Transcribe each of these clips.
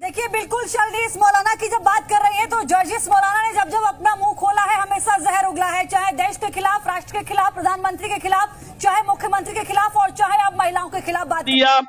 देखिए बिल्कुल शर्लीस मौलाना की जब बात कर रही है तो जर्जिस मौलाना ने जब जब अपना मुंह खोला है हमेशा जहर उगला है, चाहे देश के खिलाफ, राष्ट्र के खिलाफ, प्रधानमंत्री के खिलाफ, चाहे मुख्यमंत्री के खिलाफ और चाहे अब महिलाओं के खिलाफ बात दिया।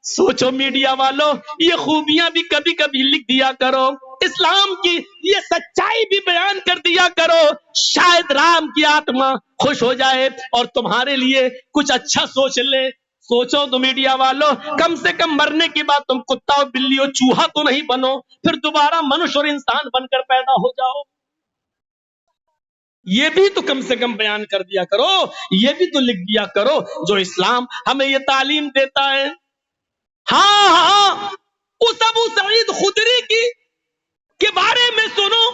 सोचो मीडिया वालों, ये खूबियां भी कभी कभी लिख दिया करो, इस्लाम की ये सच्चाई भी बयान कर दिया करो, शायद राम की आत्मा खुश हो जाए और तुम्हारे लिए कुछ अच्छा सोच ले। सोचो तो मीडिया वालों, कम से कम मरने के बाद तुम कुत्ता और बिल्ली और चूहा तो नहीं बनो, फिर दोबारा मनुष्य और इंसान बनकर पैदा हो जाओ। ये भी तो कम से कम बयान कर दिया करो, ये भी तो लिख दिया करो जो इस्लाम हमें ये तालीम देता है। हाँ, उस अबू सईद खुदरी के बारे में सुनो।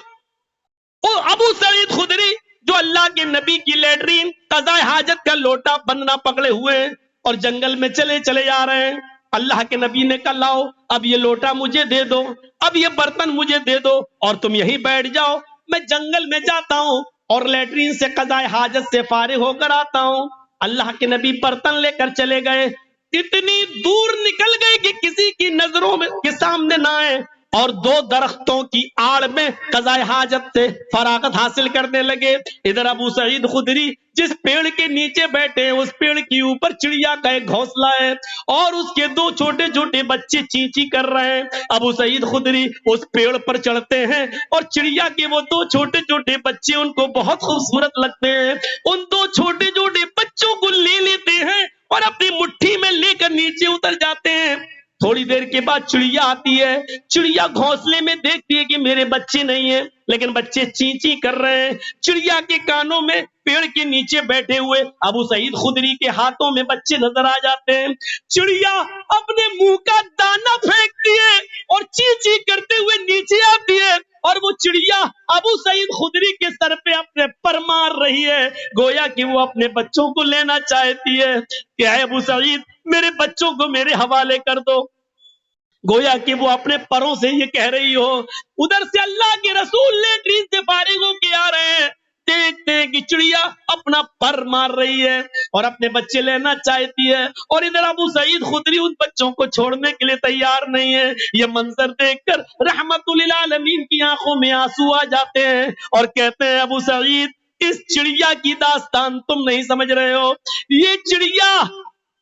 वो अबू सईद खुदरी जो अल्लाह के नबी की लेटरीन कज़ाए हाजत का लोटा बनना पकड़े हुए और जंगल में चले चले जा रहे हैं। अल्लाह के नबी ने कहा लाओ अब ये लोटा मुझे दे दो, अब ये बर्तन मुझे दे दो और तुम यहीं बैठ जाओ, मैं जंगल में जाता हूं और लेटरीन से कज़ाए हाजत से फारिग होकर आता हूं। अल्लाह के नबी बर्तन लेकर चले गए, इतनी दूर निकल गए कि किसी की नजरों में के सामने ना आए और दो दरख्तों की आड़ में कज़ाए हाजत से फरागत हासिल करने लगे। इधर अबू सईद खुदरी जिस पेड़ के नीचे बैठे हैं उस पेड़ के ऊपर चिड़िया का एक घोंसला है और उसके दो छोटे छोटे बच्चे ची ची कर रहे हैं। अबू सईद खुदरी उस पेड़ पर चढ़ते हैं और चिड़िया के वो दो छोटे छोटे बच्चे उनको बहुत खूबसूरत लगते हैं, उन दो छोटे छोटे बच्चों को ले लेते हैं और अपनी मुट्ठी में लेकर नीचे उतर जाते हैं। थोड़ी देर के बाद चिड़िया आती है, चिड़िया घोंसले में देखती है कि मेरे बच्चे नहीं है, लेकिन बच्चे ची ची कर रहे हैं। चिड़िया के कानों में पेड़ के नीचे बैठे हुए अबू सईद खुदरी के हाथों में बच्चे नजर आ जाते हैं। चिड़िया अपने मुंह का दाना फेंकती है और ची ची करते हुए नीचे आती है और वो चिड़िया अबू सईद खुदरी के सर पे अपने पर मार रही है, गोया कि वो अपने बच्चों को लेना चाहती है। क्या है अबू सईद, मेरे बच्चों को मेरे हवाले कर दो, गोया कि वो अपने परों से ये कह रही हो। उधर से अल्लाह के रसूल लेटरीन से फारिग होके आ रहे हैं, देखते हैं कि चिड़िया अपना पर मार रही है और अपने बच्चे लेना चाहती है और इधर अबू सईद खुदरी उन बच्चों को छोड़ने के लिए तैयार नहीं है। ये मंजर देखकर रहमतुल लिल आलमीन की आंखों में आंसू आ जाते हैं और कहते हैं अबू सईद, इस चिड़िया की दास्तान तुम नहीं समझ रहे हो, ये चिड़िया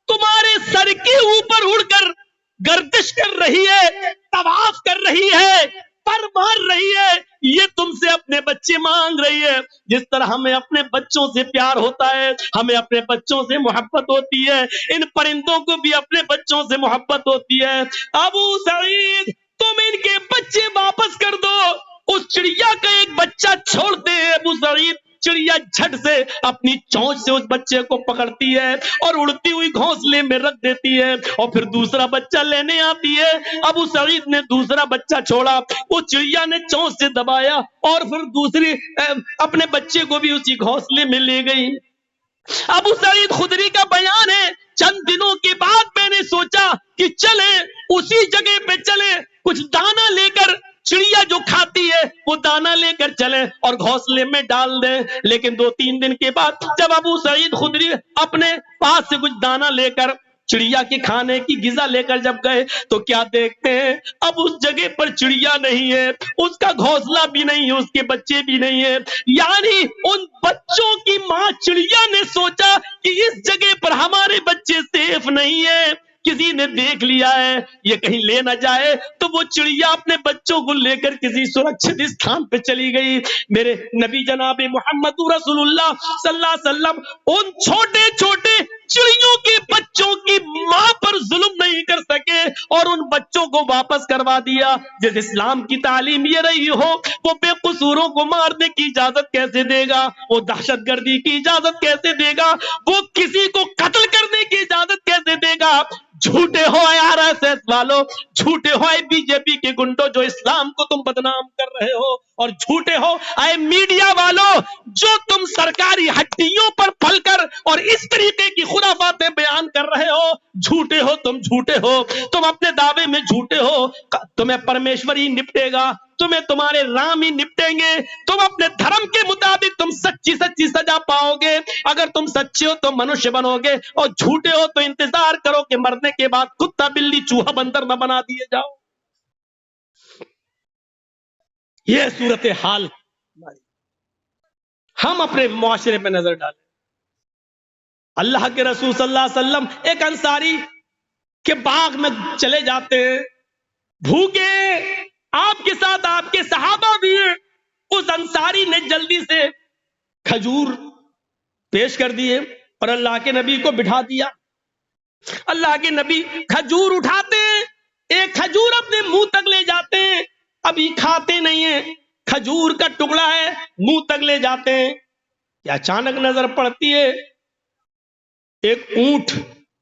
तुम्हारे सर के ऊपर उड़कर गर्दिश कर रही है, तवाफ कर रही है, पर मार रही है, ये तुमसे अपने बच्चे मांग रही है। जिस तरह हमें अपने बच्चों से प्यार होता है, हमें अपने बच्चों से मोहब्बत होती है, इन परिंदों को भी अपने बच्चों से मोहब्बत होती है। अबू सईद, तुम इनके बच्चे वापस कर दो। उस चिड़िया का एक बच्चा छोड़ते हैं अबू सईद, चिड़िया झट से अपनी चोंच से उस बच्चे को पकड़ती है और उड़ती हुई घोंसले में रख देती है और फिर दूसरा बच्चा लेने आती है। अबू सईद ने दूसरा बच्चा छोड़ा, वो चिड़िया ने चोंच से दबाया और फिर दूसरी अपने बच्चे को भी उसी घोंसले में ले गई। अबू सईद खुदरी का बयान है, चंद दिनों के बाद मैंने सोचा कि चले उसी जगह पे चले, कुछ दाना लेकर, चिड़िया जो खाती है वो दाना लेकर चले और घोंसले में डाल दें। लेकिन 2-3 दिन के बाद जब अबू सईद खुदरी अपने पास से कुछ दाना लेकर, चिड़िया के खाने की गिजा लेकर जब गए तो क्या देखते हैं, अब उस जगह पर चिड़िया नहीं है, उसका घोंसला भी नहीं है, उसके बच्चे भी नहीं है। यानी उन बच्चों की मां चिड़िया ने सोचा कि इस जगह पर हमारे बच्चे सेफ नहीं है, किसी ने देख लिया है, ये कहीं ले ना जाए, तो वो चिड़िया अपने बच्चों को लेकर किसी सुरक्षित स्थान पे चली गई। मेरे नबी जनाब मोहम्मद रसूलुल्लाह सल्लल्लाहु अलैहि वसल्लम उन छोटे छोटे चिड़ियों के बच्चों की मां पर जुल्म नहीं कर सके और उन बच्चों को वापस करवा दिया। जिस इस्लाम की तालीम ये रही हो, वो बेकसूरों को मारने की इजाजत कैसे देगा, वो दहशतगर्दी की इजाजत कैसे देगा, वो किसी को कत्ल करने की इजाजत कैसे देगा। झूठे हो आरएसएस वालों, झूठे हो बीजेपी के गुंडों जो इस्लाम को तुम बदनाम कर रहे हो, और झूठे हो आए मीडिया वालों जो तुम सरकारी हड्डियों पर पलकर और इस तरीके की खुराफातें बयान कर रहे हो। झूठे हो तुम, झूठे हो तुम, अपने दावे में झूठे हो। तुम्हें परमेश्वर ही निपटेगा, तुम्हें तुम्हारे राम ही निपटेंगे, तुम अपने धर्म के मुताबिक तुम सच्ची सच्ची सजा पाओगे। अगर तुम सच्चे हो तो मनुष्य बनोगे और झूठे हो तो इंतजार करो कि मरने के बाद कुत्ता बिल्ली चूहा बंदर न बना दिए जाओ। یہ صورت حال ہم اپنے معاشرے پہ نظر ڈالیں. اللہ کے رسول صلی اللہ علیہ وسلم ایک انصاری کے باغ میں چلے جاتے ہیں, بھوکے, آپ کے ساتھ آپ کے صحابہ بھی ہیں. اس انصاری نے جلدی سے کھجور پیش کر دیے اور اللہ کے نبی کو بٹھا دیا. اللہ کے نبی کھجور اٹھاتے ہیں, ایک کھجور اپنے منہ تک لے جاتے ہیں, ابھی کھاتے نہیں ہیں, کھجور کا ٹکڑا ہے, منہ تک لے جاتے ہیں کہ اچانک نظر پڑتی ہے ایک اونٹ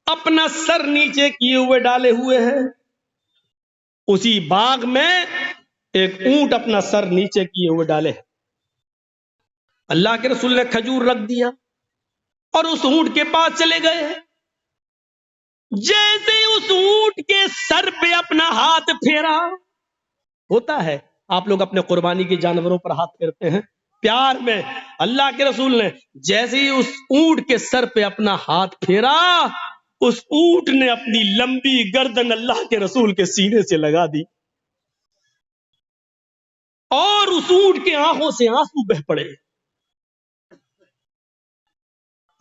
اپنا سر نیچے کیے ہوئے ڈالے ہوئے ہے. اسی باغ میں ایک اونٹ اپنا سر نیچے کیے ہوئے ڈالے. اللہ کے رسول نے کھجور رکھ دیا اور اس اونٹ کے پاس چلے گئے. جیسے ہی اس اونٹ کے سر پہ اپنا ہاتھ پھیرا, ہوتا ہے آپ لوگ اپنے قربانی کے جانوروں پر ہاتھ پھیرتے ہیں پیار میں, اللہ کے رسول نے جیسے ہی اس اونٹ کے سر پہ اپنا ہاتھ پھیرا, اس اونٹ نے اپنی لمبی گردن اللہ کے رسول کے سینے سے لگا دی اور اس اونٹ کے آنکھوں سے آنسو بہ پڑے.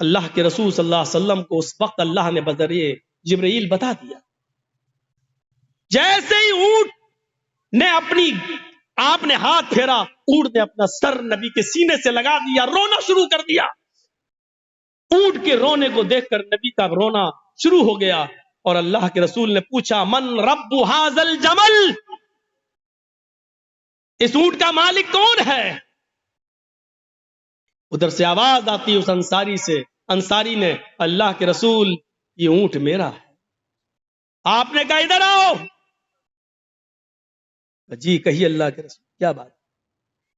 اللہ کے رسول صلی اللہ علیہ وسلم کو اس وقت اللہ نے بذریعہ جبرائیل بتا دیا. جیسے ہی اونٹ نے آپ نے ہاتھ پھیرا, اونٹ نے اپنا سر نبی کے سینے سے لگا دیا, رونا شروع کر دیا. اونٹ کے رونے کو دیکھ کر نبی کا رونا شروع ہو گیا اور اللہ کے رسول نے پوچھا, من رب ھذا الجمل, اس اونٹ کا مالک کون ہے؟ ادھر سے آواز آتی اس انصاری سے, انصاری نے, اللہ کے رسول یہ اونٹ میرا ہے. آپ نے کہا ادھر آؤ. جی کہیے اللہ کے رسول کیا بات؟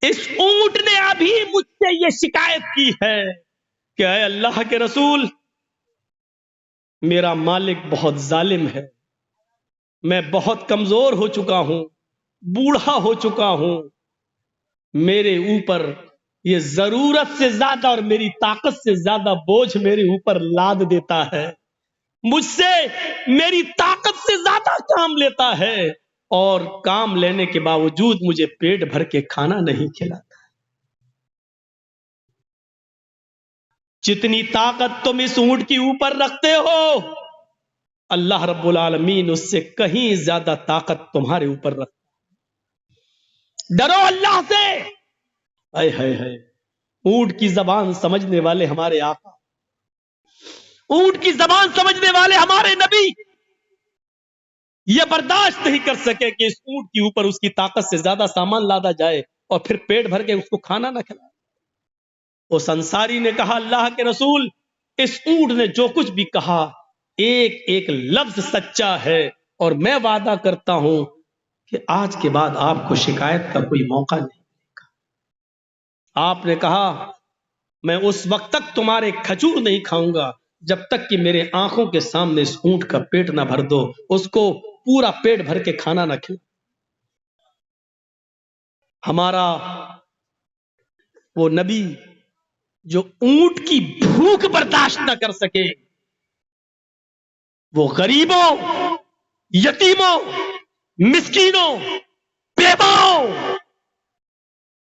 اس اونٹ نے ابھی مجھ سے یہ شکایت کی ہے کہ اے اللہ کے رسول, میرا مالک بہت ظالم ہے, میں بہت کمزور ہو چکا ہوں, بوڑھا ہو چکا ہوں, میرے اوپر یہ ضرورت سے زیادہ اور میری طاقت سے زیادہ بوجھ میرے اوپر لاد دیتا ہے, مجھ سے میری طاقت سے زیادہ کام لیتا ہے اور کام لینے کے باوجود مجھے پیٹ بھر کے کھانا نہیں کھلاتا. جتنی طاقت تم اس اونٹ کے اوپر رکھتے ہو, اللہ رب العالمین اس سے کہیں زیادہ طاقت تمہارے اوپر رکھتا ہے. ڈرو اللہ سے. اے ہائے ہائے, اونٹ کی زبان سمجھنے والے ہمارے آقا, اونٹ کی زبان سمجھنے والے ہمارے نبی یہ برداشت نہیں کر سکے کہ اس اونٹ کے اوپر اس کی طاقت سے زیادہ سامان لادا جائے اور پھر پیٹ بھر کے اس کو کھانا نہ کھلائے. اس انصاری نے کہا, اللہ کے رسول اس اونٹ نے جو کچھ بھی کہا ایک ایک لفظ سچا ہے اور میں وعدہ کرتا ہوں کہ آج کے بعد آپ کو شکایت کا کوئی موقع نہیں ملے گا. آپ نے کہا, میں اس وقت تک تمہارے کھجور نہیں کھاؤں گا جب تک کہ میرے آنکھوں کے سامنے اس اونٹ کا پیٹ نہ بھر دو, اس کو پورا پیٹ بھر کے کھانا نہ کھلاؤ. ہمارا وہ نبی جو اونٹ کی بھوک برداشت نہ کر سکے, وہ غریبوں, یتیموں, مسکینوں, بیواؤں,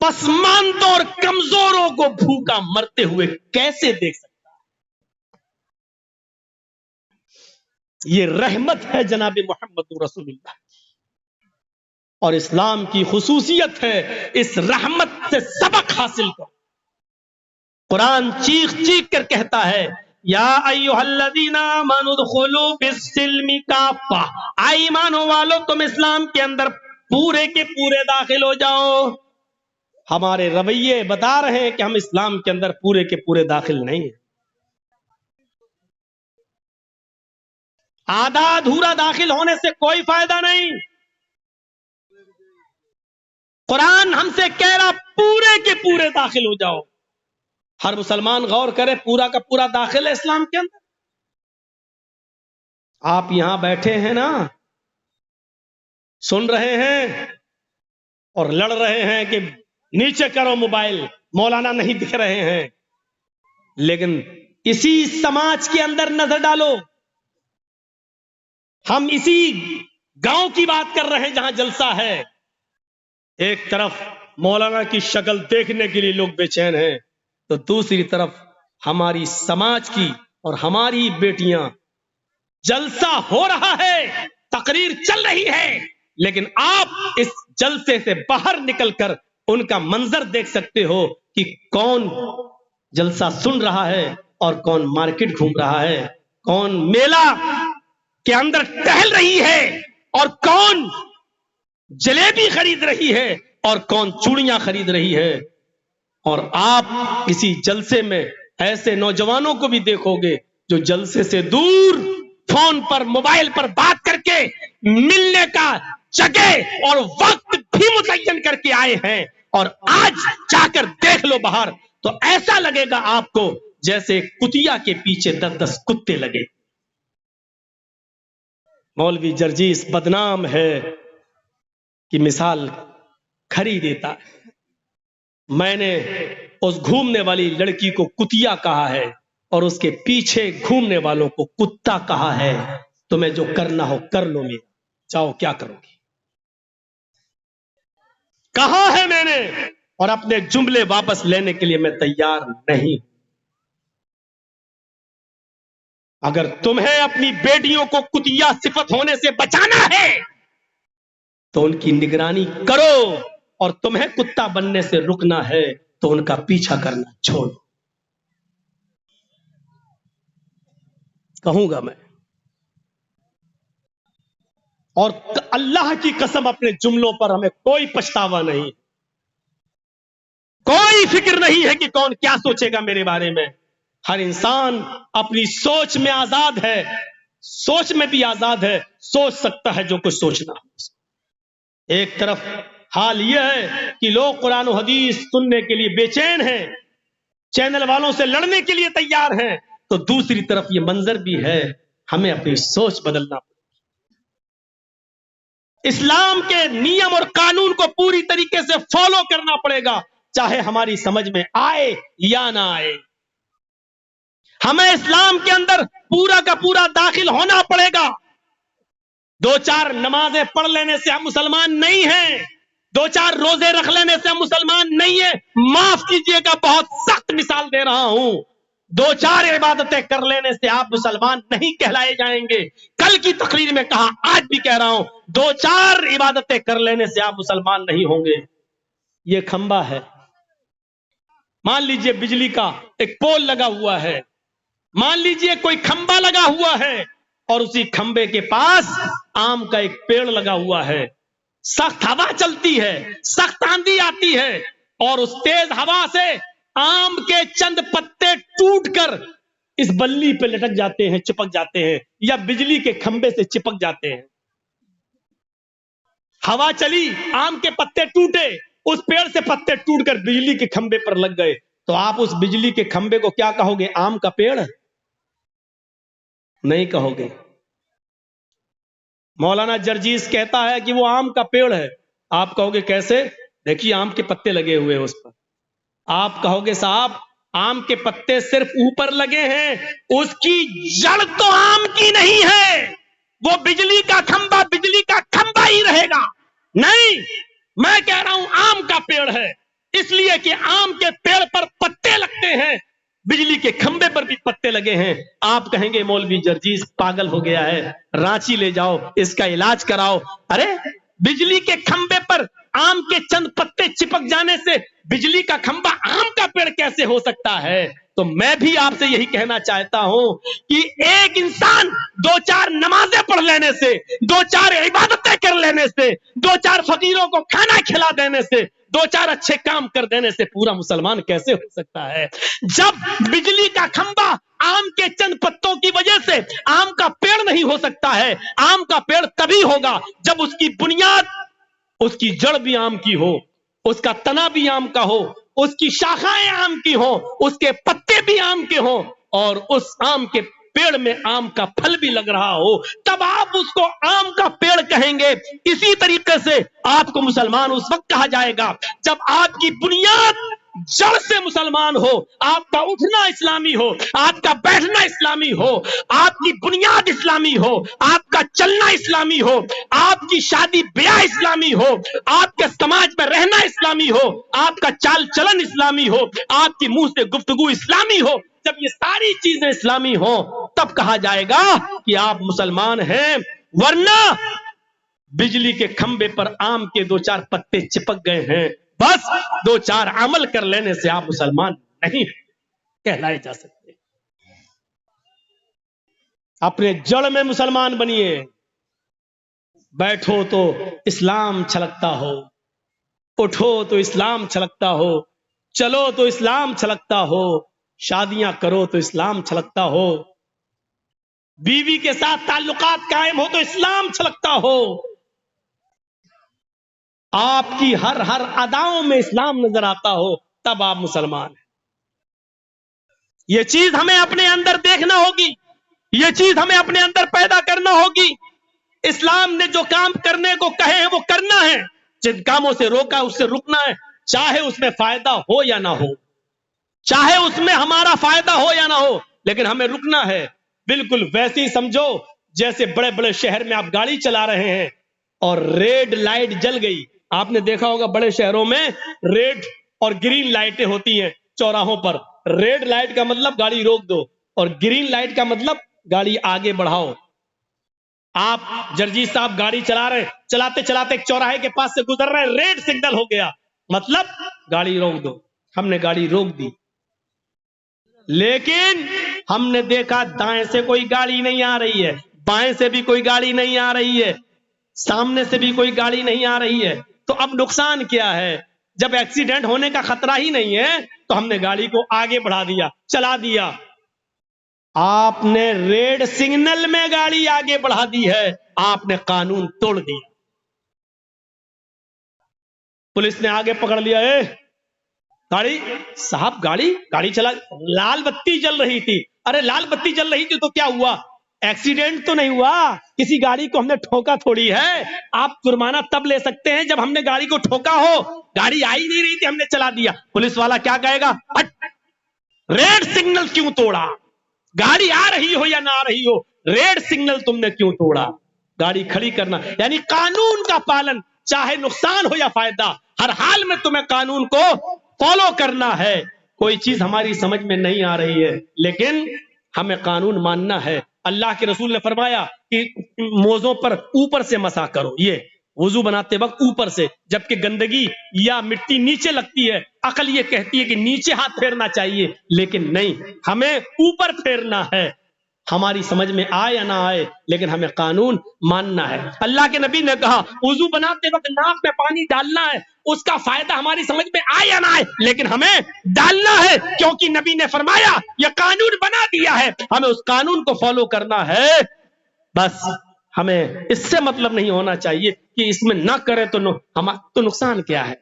پسماندوں اور کمزوروں کو بھوکا مرتے ہوئے کیسے دیکھ سکتا؟ یہ رحمت ہے جناب محمد رسول اللہ, اور اسلام کی خصوصیت ہے اس رحمت سے سبق حاصل کرو. قرآن چیخ چیخ کر کہتا ہے, یا ایھا الذین آمنوا ادخلوا فی السلم کافہ, اے ایمانوں والو تم اسلام کے اندر پورے کے پورے داخل ہو جاؤ. ہمارے رویے بتا رہے ہیں کہ ہم اسلام کے اندر پورے کے پورے داخل نہیں ہیں. آدھا ادھورا داخل ہونے سے کوئی فائدہ نہیں. قرآن ہم سے کہہ رہا پورے کے پورے داخل ہو جاؤ. ہر مسلمان غور کرے, پورا کا پورا داخل ہے اسلام کے اندر. آپ یہاں بیٹھے ہیں نا, سن رہے ہیں اور لڑ رہے ہیں کہ نیچے کرو موبائل, مولانا نہیں دکھ رہے ہیں, لیکن اسی سماج کے اندر نظر ڈالو, ہم اسی गांव की बात कर रहे हैं जहां जलसा है। एक तरफ मौलाना की शक्ल देखने के लिए लोग बेचैन हैं, तो दूसरी तरफ हमारी समाज की और हमारी बेटियां, जलसा हो रहा है, तकरीर चल रही है, लेकिन आप इस जलसे से बाहर निकलकर उनका मंजर देख सकते हो कि कौन जलसा सुन रहा है और कौन मार्केट घूम रहा है, कौन मेला के अंदर टहल रही है और कौन जलेबी खरीद रही है और कौन चूड़ियां खरीद रही है। और आप इसी जलसे में ऐसे नौजवानों को भी देखोगे जो जलसे से दूर फोन पर, मोबाइल पर बात करके मिलने का जगह और वक्त भी मुतय्यन करके आए हैं, और आज जाकर देख लो बाहर तो ऐसा लगेगा आपको जैसे कुतिया के पीछे 10-10 कुत्ते लगे। मौलवी जर्जीस बदनाम है कि मिसाल खरी देता है। मैंने उस घूमने वाली लड़की को कुतिया कहा है और उसके पीछे घूमने वालों को कुत्ता कहा है। तुम्हें जो करना हो कर लो, मेरा चाहो क्या करोगी। कहा है मैंने, और अपने जुमले वापस लेने के लिए मैं तैयार नहीं। अगर तुम्हें अपनी बेटियों को कुतिया सिफत होने से बचाना है तो उनकी निगरानी करो, और तुम्हें कुत्ता बनने से रुकना है तो उनका पीछा करना छोड़ो। कहूंगा मैं, और अल्लाह की कसम अपने जुमलों पर हमें कोई पछतावा नहीं, कोई फिक्र नहीं है कि कौन क्या सोचेगा मेरे बारे में। हर इंसान अपनी सोच में आजाद है, सोच में भी आजाद है, सोच सकता है जो कुछ सोचना हो। एक तरफ हाल यह है कि लोग कुरान और हदीस सुनने के लिए बेचैन हैं, चैनल वालों से लड़ने के लिए तैयार हैं, तो दूसरी तरफ यह मंजर भी है, हमें अपनी सोच बदलना पड़ेगा। इस्लाम के नियम और कानून को पूरी तरीके से फॉलो करना पड़ेगा, चाहे हमारी समझ में आए या ना आए। हमें इस्लाम के अंदर पूरा का पूरा दाखिल होना पड़ेगा। 2-4 नमाजें पढ़ लेने से हम मुसलमान नहीं हैं, 2-4 रोजे रख लेने से हम मुसलमान नहीं है। माफ कीजिएगा, बहुत सख्त मिसाल दे रहा हूं, 2-4 इबादतें कर लेने से आप मुसलमान नहीं कहलाए जाएंगे। कल की तकरीर में कहा, आज भी कह रहा हूं, 2-4 इबादतें कर लेने से आप मुसलमान नहीं होंगे। ये खंबा है, मान लीजिए बिजली का एक पोल लगा हुआ है, मान लीजिए कोई खंबा लगा हुआ है और उसी खंबे के पास आम का एक पेड़ लगा हुआ है। सख्त हवा चलती है, सख्त आंधी आती है, और उस तेज हवा से आम के चंद पत्ते टूटकर इस बल्ली पे लटक जाते हैं, चिपक जाते हैं, या बिजली के खंबे से चिपक जाते हैं। हवा चली, आम के पत्ते टूटे, उस पेड़ से पत्ते टूटकर बिजली के खंबे पर लग गए, तो आप उस बिजली के खंबे को क्या कहोगे? आम का पेड़? नहीं कहोगे। मौलाना जर्जीस कहता है कि वो आम का पेड़ है, आप कहोगे कैसे? देखिए आम के पत्ते लगे हुए हैं उस पर। आप कहोगे साहब आम के पत्ते सिर्फ ऊपर लगे हैं, उसकी जड़ तो आम की नहीं है, वो बिजली का खंबा ही रहेगा। नहीं, मैं कह रहा हूं आम का पेड़ है, इसलिए कि आम के पेड़ पर पत्ते लगते हैं, बिजली के खंबे पर भी पत्ते लगे हैं। आप कहेंगे मौलवी जर्जीस पागल हो गया है, रांची ले जाओ, इसका इलाज कराओ। अरे बिजली के खंबे पर आम के चंद पत्ते चिपक जाने से बिजली का खंबा आम का पेड़ कैसे हो सकता है? तो मैं भी आपसे यही कहना चाहता हूं कि एक इंसान 2-4 नमाजें पढ़ लेने से, 2-4 इबादतें कर लेने से, 2-4 फकीरों को खाना खिला देने से, 2-4 अच्छे काम कर देने से पूरा मुसलमान कैसे हो सकता है? जब बिजली का खंबा आम के चंद पत्तों की वजह से आम का पेड़ नहीं हो सकता है, आम का पेड़ तभी होगा जब उसकी बुनियाद, उसकी जड़ भी आम की हो, उसका तना भी आम का हो, उसकी शाखाएं आम की हो, उसके पत्ते भी आम के हो, और उस आम के पेड़ में आम का फल भी लग रहा हो, तब आप उसको आम का पेड़ कहेंगे। इसी तरीके से आपको मुसलमान उस वक्त कहा जाएगा जब आपकी बुनियाद जड़ से मुसलमान हो, आपका उठना इस्लामी हो, आपका बैठना इस्लामी हो, आपकी बुनियाद इस्लामी हो, आपका चलना इस्लामी हो, आपकी शादी ब्याह इस्लामी हो, आपके समाज में रहना इस्लामी हो, आपका चाल चलन इस्लामी हो, आपकी मुंह से गुफ्तगू इस्लामी हो, जब ये सारी चीजें इस्लामी हो तब कहा जाएगा कि आप मुसलमान हैं। वरना बिजली के खंबे पर आम के 2-4 पत्ते चिपक गए हैं, बस 2-4 अमल कर लेने से आप मुसलमान नहीं कहलाए जा सकते। अपने जड़ में मुसलमान बनिए। बैठो तो इस्लाम छलकता हो, उठो तो इस्लाम छलकता हो, चलो तो इस्लाम छलकता हो, शादियां करो तो इस्लाम छलकता हो, बीवी के साथ ताल्लुकात कायम हो तो इस्लाम छलकता हो, आपकी हर हर अदाओं में इस्लाम नजर आता हो, तब आप मुसलमान हैं। यह चीज हमें अपने अंदर देखना होगी, यह चीज हमें अपने अंदर पैदा करना होगी। इस्लाम ने जो काम करने को कहे हैं वो करना है, जिन कामों से रोका उससे रुकना है, चाहे उसमें फायदा हो या ना हो, चाहे उसमें हमारा फायदा हो या ना हो, लेकिन हमें रुकना है। बिल्कुल वैसे ही समझो जैसे बड़े बड़े शहर में आप गाड़ी चला रहे हैं और रेड लाइट जल गई। आपने देखा होगा बड़े शहरों में रेड और ग्रीन लाइटें होती हैं चौराहों पर। रेड लाइट का मतलब गाड़ी रोक दो और ग्रीन लाइट का मतलब गाड़ी आगे बढ़ाओ। आप जर्जी साहब गाड़ी चला रहे हैं, चलाते चलाते एक चौराहे के पास से गुजर रहे हैं, रेड सिग्नल हो गया, मतलब गाड़ी रोक दो। हमने गाड़ी रोक दी, लेकिन हमने देखा दाएं से कोई गाड़ी नहीं आ रही है, बाएं से भी कोई गाड़ी नहीं आ रही है, सामने से भी कोई गाड़ी नहीं आ रही है। तो अब नुकसान क्या है? जब एक्सीडेंट होने का खतरा ही नहीं है तो हमने गाड़ी को आगे बढ़ा दिया, चला दिया। आपने रेड सिग्नल में गाड़ी आगे बढ़ा दी है, आपने कानून तोड़ दिया। पुलिस ने आगे पकड़ लिया, गाड़ी साहब गाड़ी चला, लाल बत्ती जल रही थी। अरे लाल बत्ती जल रही थी तो क्या हुआ? एक्सीडेंट तो नहीं हुआ, किसी गाड़ी को हमने ठोका थोड़ी है। आप जुर्माना तब ले सकते हैं जब हमने गाड़ी को ठोका हो, गाड़ी आ ही नहीं रही थी, हमने चला दिया। पुलिस वाला क्या कहेगा? रेड सिग्नल क्यों तोड़ा? गाड़ी आ रही हो या ना आ रही हो, रेड सिग्नल तुमने क्यों तोड़ा? गाड़ी खड़ी करना यानी कानून का पालन, चाहे नुकसान हो या फायदा, हर हाल में तुम्हें कानून को फॉलो करना है। कोई चीज हमारी समझ में नहीं आ रही है, लेकिन हमें कानून मानना है। अल्लाह के रसूल ने फरमाया कि मोज़ों पर ऊपर से मसा करो, ये वुजू बनाते वक्त ऊपर से, जबकि गंदगी या मिट्टी नीचे लगती है। अकल ये कहती है कि नीचे हाथ फेरना चाहिए, लेकिन नहीं, हमें ऊपर फेरना है। हमारी समझ में आए या ना आए, लेकिन हमें कानून मानना है। अल्लाह के नबी ने कहा वुजू बनाते वक्त नाक में पानी डालना है, उसका फायदा हमारी समझ में आए या ना आए, लेकिन हमें डालना है, क्योंकि नबी ने फरमाया यह कानून बना दिया है, हमें उस कानून को फॉलो करना है। बस हमें इससे मतलब नहीं होना चाहिए कि इसमें ना करें तो नुकसान क्या है।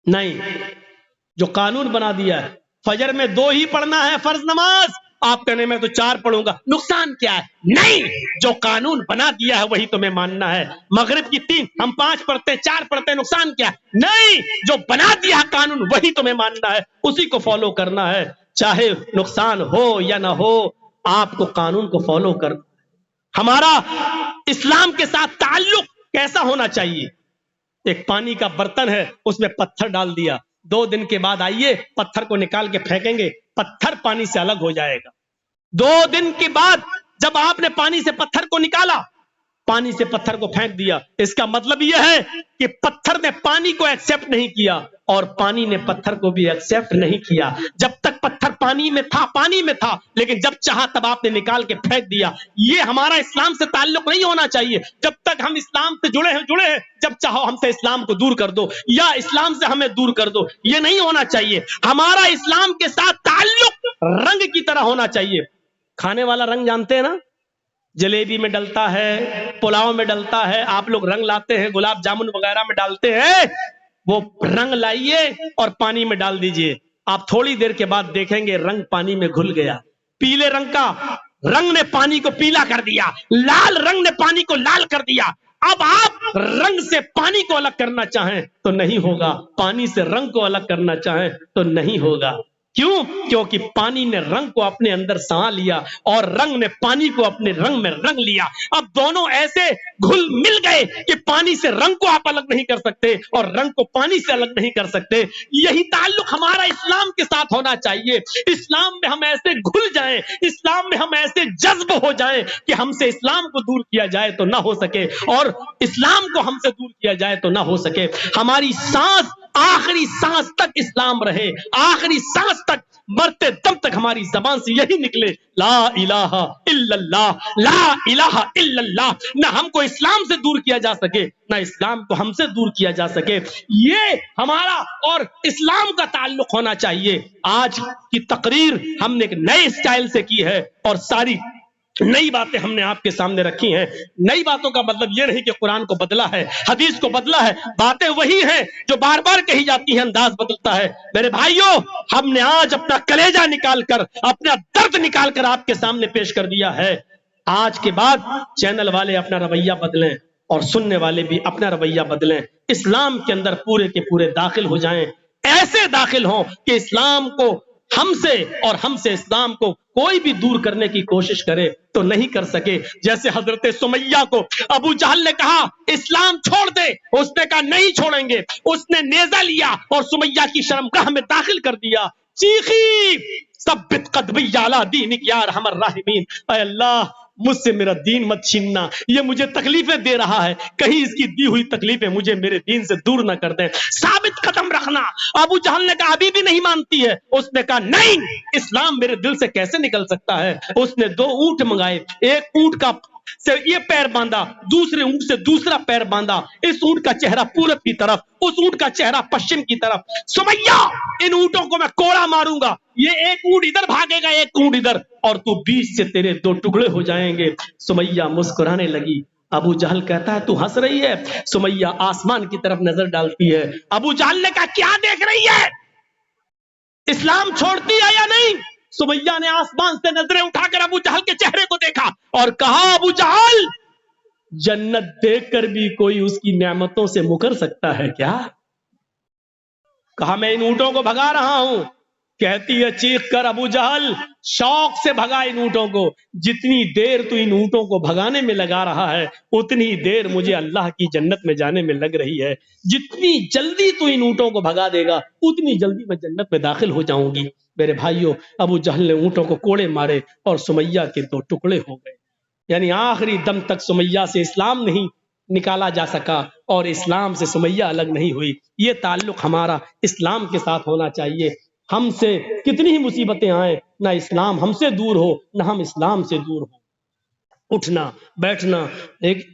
नहीं, जो कानून बना दिया है, फजर में 2 ही पढ़ना है फर्ज नमाज, आप कहने में तो 4 पढ़ूंगा, नुकसान क्या है? नहीं, जो कानून बना दिया है वही तुम्हें मानना है। मगरिब की 3 हम 5 पढ़ते हैं, 4 पढ़ते हैं, नुकसान क्या है? नहीं, जो बना दिया है कानून वही तुम्हें मानना है, उसी को फॉलो करना है, चाहे नुकसान हो या ना हो, आपको कानून को फॉलो कर। हमारा इस्लाम के साथ ताल्लुक कैसा होना चाहिए? एक पानी का बर्तन है, उसमें पत्थर डाल दिया, 2 दिन के बाद आइए पत्थर को निकाल के फेंकेंगे, पत्थर पानी से अलग हो जाएगा। 2 दिन के बाद जब आपने पानी से पत्थर को निकाला, पानी से पत्थर को फेंक दिया, इसका मतलब यह है कि पत्थर ने पानी को एक्सेप्ट नहीं किया और पानी ने पत्थर को भी एक्सेप्ट नहीं किया। जब तक पत्थर पानी में था, लेकिन जब चाहा तब आपने निकाल के फेंक दिया। ये हमारा इस्लाम से ताल्लुक नहीं होना चाहिए। जब तक हम इस्लाम से जुड़े हैं, जब चाहो हमसे इस्लाम को दूर कर दो या इस्लाम से हमें दूर कर दो, ये नहीं होना चाहिए। हमारा इस्लाम के साथ ताल्लुक रंग की तरह होना चाहिए। खाने वाला रंग जानते हैं ना, जलेबी में डलता है, पुलाव में डलता है, आप लोग रंग लाते हैं, गुलाब जामुन वगैरह में डालते हैं, वो रंग लाइए और पानी में डाल दीजिए, आप थोड़ी देर के बाद देखेंगे रंग पानी में घुल गया। पीले रंग का रंग ने पानी को पीला कर दिया, लाल रंग ने पानी को लाल कर दिया। अब आप रंग से पानी को अलग करना चाहें तो नहीं होगा, पानी से रंग को अलग करना चाहें तो नहीं होगा। क्यों? क्योंकि पानी ने रंग को अपने अंदर समा लिया और रंग ने पानी को अपने रंग में रंग लिया। अब दोनों ऐसे घुल मिल गए कि पानी से रंग को आप अलग नहीं कर सकते और रंग को पानी से अलग नहीं कर सकते। यही ताल्लुक हमारा इस्लाम के साथ होना चाहिए। इस्लाम में हम ऐसे घुल जाएं, इस्लाम में हम ऐसे जज्ब हो जाएं कि हमसे इस्लाम को दूर किया जाए तो ना हो सके और इस्लाम को हमसे दूर किया जाए तो ना हो सके। हमारी सांस, आखिरी सांस तक इस्लाम रहे, आखिरी सांस तक, मरते दम तक हमारी जबान से यही निकले, ला इलाहा इल्लल्लाह, ला इलाहा इल्लल्लाह। ना हमको इस्लाम से दूर किया जा सके, ना इस्लाम को हमसे दूर किया जा सके। ये हमारा और इस्लाम का ताल्लुक होना चाहिए। आज की तकरीर हमने एक नए स्टाइल से की है और सारी नई बातें हमने आपके सामने रखी हैं। नई बातों का मतलब यह नहीं कि कुरान को बदला है, हदीस को बदला है, बातें वही हैं जो बार बार कही जाती हैं, अंदाज बदलता है। मेरे भाइयों, हमने आज अपना कलेजा निकालकर, अपना दर्द निकालकर आपके सामने पेश कर दिया है। आज के बाद चैनल वाले अपना रवैया बदलें और सुनने वाले भी अपना रवैया बदलें, इस्लाम के अंदर पूरे के पूरे दाखिल हो जाएं, ऐसे दाखिल हों कि इस्लाम को हमसे और हमसे इस्लाम को कोई भी दूर करने की कोशिश करे तो नहीं कर सके। जैसे हजरत सुमैया को अबू जहल ने कहा इस्लाम छोड़ दे, उसने कहा नहीं छोड़ेंगे। उसने नेजा लिया और सुमैया की शर्मगाह में दाखिल कर दिया। चीखी, सब्बित कदमी अला दीनिक या अरहमर राहिमीन, ऐ अल्लाह मुझसे मेरा दीन मत छीनना, ये मुझे तकलीफें दे रहा है, कहीं इसकी दी हुई तकलीफें मुझे मेरे दीन से दूर ना कर दें। साबित कदम रखना। अबू जहल ने कहा अभी भी नहीं मानती है। उसने कहा नहीं, इस्लाम मेरे दिल से कैसे निकल सकता है। उसने 2 ऊंट मंगाए, एक ऊंट का से ये पैर बांधा, दूसरे ऊंट से दूसरा पैर बांधा। इस ऊंट का चेहरा पूरब की तरफ, उस ऊंट का चेहरा पश्चिम की तरफ। सुमैया, इन ऊंटों को मैं कोड़ा मारूंगा, ये एक ऊंट इधर भागेगा, एक ऊंट इधर, और तू बीच से तेरे 2 टुकड़े हो जाएंगे। सुमैया मुस्कुराने लगी। अबू जहल कहता है तू हंस रही है। सुमैया आसमान की तरफ नजर डालती है। अबू जहल ने कहा क्या देख रही है, इस्लाम छोड़ती है या नहीं। सुमैया ने आसमान से नजरें उठाकर अबू जहल के चेहरे को देखा और कहा अबू जहल, जन्नत देखकर भी कोई उसकी नेमतों से मुकर सकता है क्या। कहा मैं इन ऊंटों को भगा रहा हूं। कहती है चीख कर अबू जहल, शौक से भगा इन ऊंटों को। जितनी देर तू इन ऊंटों को भगाने में लगा रहा है, उतनी देर मुझे अल्लाह की जन्नत में जाने में लग रही है। जितनी जल्दी तू इन ऊंटों को भगा देगा, उतनी जल्दी मैं जन्नत में दाखिल हो जाऊंगी। मेरे भाइयों, अबू जहल ने ऊंटों को कोड़े मारे और सुमैया के 2 टुकड़े हो गए। यानी आखिरी दम तक सुमैया से इस्लाम नहीं निकाला जा सका और इस्लाम से सुमैया अलग नहीं हुई। ये ताल्लुक हमारा इस्लाम के साथ होना चाहिए। हमसे कितनी ही मुसीबतें आए, ना इस्लाम हमसे दूर हो, ना हम इस्लाम से दूर हो। उठना बैठना, एक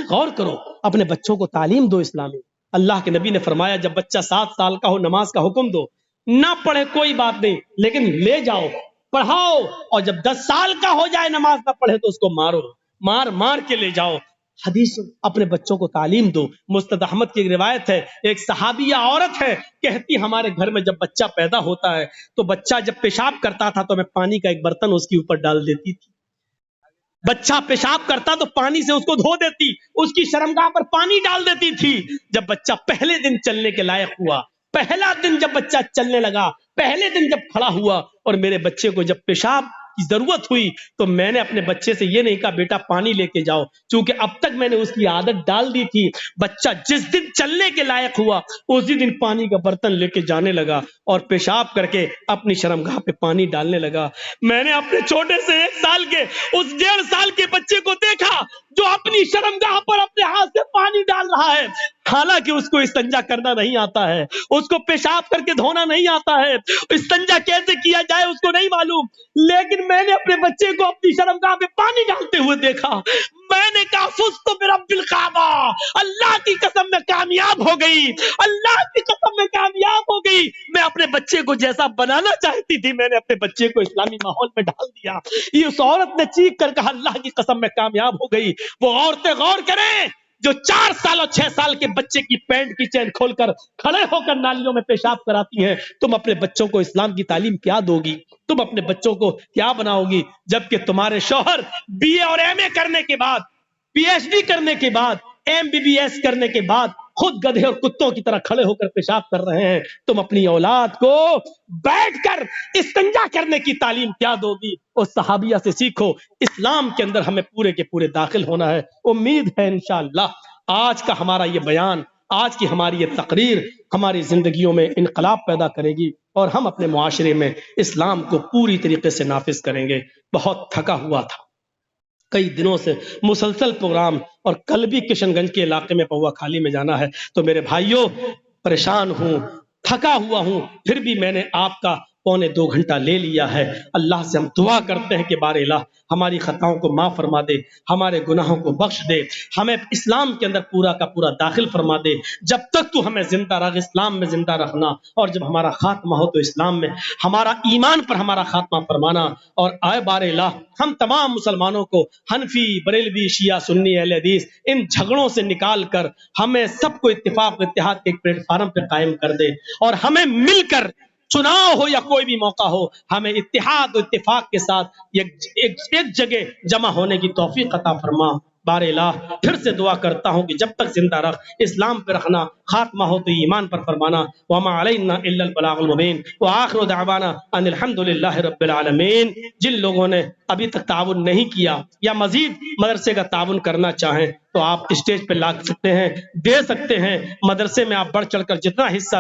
गौर करो, अपने बच्चों को तालीम दो इस्लामी। अल्लाह के नबी ने फरमाया जब बच्चा 7 साल का हो नमाज का हुक्म दो, ना पढ़े कोई बात नहीं, लेकिन ले जाओ पढ़ाओ, और जब 10 साल का हो जाए नमाज ना पढ़े तो उसको मारो, मार मार के ले जाओ। हदीस, अपने बच्चों को तालीम दो। मुस्तद अहमद की एक रिवायत है, एक सहाबिया औरत है, कहती हमारे घर में जब बच्चा पैदा होता है तो बच्चा जब पेशाब करता था तो मैं पानी का एक बर्तन उसके ऊपर डाल देती थी। बच्चा पेशाब करता तो पानी से उसको धो देती, उसकी शर्मगाह पर पानी डाल देती थी। जब बच्चा पहले दिन चलने के लायक हुआ, पहला दिन जब बच्चा चलने लगा, पहले दिन जब खड़ा हुआ और मेरे बच्चे को जब पेशाब की जरूरत हुई तो मैंने अपने बच्चे से ये नहीं कहा बेटा पानी लेके जाओ, क्योंकि अब तक मैंने उसकी आदत डाल दी थी। बच्चा जिस दिन चलने के लायक हुआ उसी दिन पानी का बर्तन लेके जाने लगा और पेशाब करके अपनी शर्मगाह पे पानी डालने लगा। मैंने अपने छोटे से 1 साल के उस 1.5 साल के बच्चे को देखा जो अपनी शर्मगाह पर अपने हाथ से पानी डाल रहा है। हालांकि उसको इस्तिंजा करना नहीं आता है, उसको पेशाब करके धोना नहीं आता है, इस्तिंजा कैसे किया जाए उसको नहीं मालूम, लेकिन मैंने अपने बच्चे को अपनी शर्मगाह में पानी डालते हुए देखा। मैंने कहा फुज़्तु बिरब्बिल काबा, अल्लाह की कसम में कामयाब हो गई, अल्लाह की कसम में कामयाब हो गई। मैं अपने बच्चे को जैसा बनाना चाहती थी मैंने अपने बच्चे को इस्लामी माहौल में डाल दिया। ये उस औरत ने चीख कर कहा अल्लाह की कसम में कामयाब हो गई। वो औरतें गौर करें जो 4 साल और 6 साल के बच्चे की पैंट की चैन खोलकर खड़े होकर नालियों में पेशाब कराती हैं। तुम अपने बच्चों को इस्लाम की तालीम क्या दोगी, तुम अपने बच्चों को क्या बनाओगी, जबकि तुम्हारे शौहर BA और MA करने के बाद, PhD करने के बाद MBBS کرنے کے بعد خود گدھے اور کتوں کی طرح کھڑے ہو کر پیشاب کر رہے ہیں، تم اپنی اولاد کو بیٹھ کر استنجا کرنے کی تعلیم کیا دو گی؟ اور صحابیہ سے سیکھو، اسلام کے اندر ہمیں پورے کے پورے داخل ہونا ہے۔ امید ہے انشاءاللہ آج کا ہمارا یہ بیان، آج کی ہماری یہ تقریر ہماری زندگیوں میں انقلاب پیدا کرے گی اور ہم اپنے معاشرے میں اسلام کو پوری طریقے سے نافذ کریں گے۔ بہت تھکا ہوا تھا، کئی دنوں سے مسلسل پروگرام، اور کل بھی کشن گنج کے علاقے میں پوا کھالی میں جانا ہے، تو میرے بھائیوں پریشان ہوں، تھکا ہوا ہوں، پھر بھی میں نے آپ کا 1.25 گھنٹہ لے لیا ہے۔ اللہ سے ہم دعا کرتے ہیں کہ بار الہ ہماری خطاؤں کو معاف فرما دے، ہمارے گناہوں کو بخش دے، ہمیں اسلام کے اندر پورا کا پورا داخل فرما دے۔ جب تک تو ہمیں زندہ رکھ، اسلام میں زندہ رکھنا، اور جب ہمارا خاتمہ ہو تو اسلام میں ہمارا ایمان پر ہمارا خاتمہ فرمانا۔ اور اے بار الہ ہم تمام مسلمانوں کو حنفی، بریلوی، شیعہ، سنی، اہل حدیث ان جھگڑوں سے نکال کر ہمیں سب کو اتفاق و اتحاد کے ایک پلیٹ فارم پہ قائم کر دے، اور ہمیں مل کر چناؤ ہو یا کوئی بھی موقع ہو، ہمیں اتحاد و اتفاق کے ساتھ ایک جگہ جمع ہونے کی توفیق عطا فرما۔ بار الہ پھر سے دعا کرتا ہوں کہ جب تک زندہ رکھ، اسلام پہ رکھنا، خاتمہ ہو تو ایمان پر فرمانا۔ وما علینا الا البلاغ المبین وآخر دعوانا ان الحمد للہ رب العالمین۔ جن لوگوں نے ابھی تک تعاون نہیں کیا یا مزید مدرسے کا تعاون کرنا چاہیں تو آپ اسٹیج پہ لا سکتے ہیں، دے سکتے ہیں۔ مدرسے میں آپ بڑھ چڑھ کر جتنا حصہ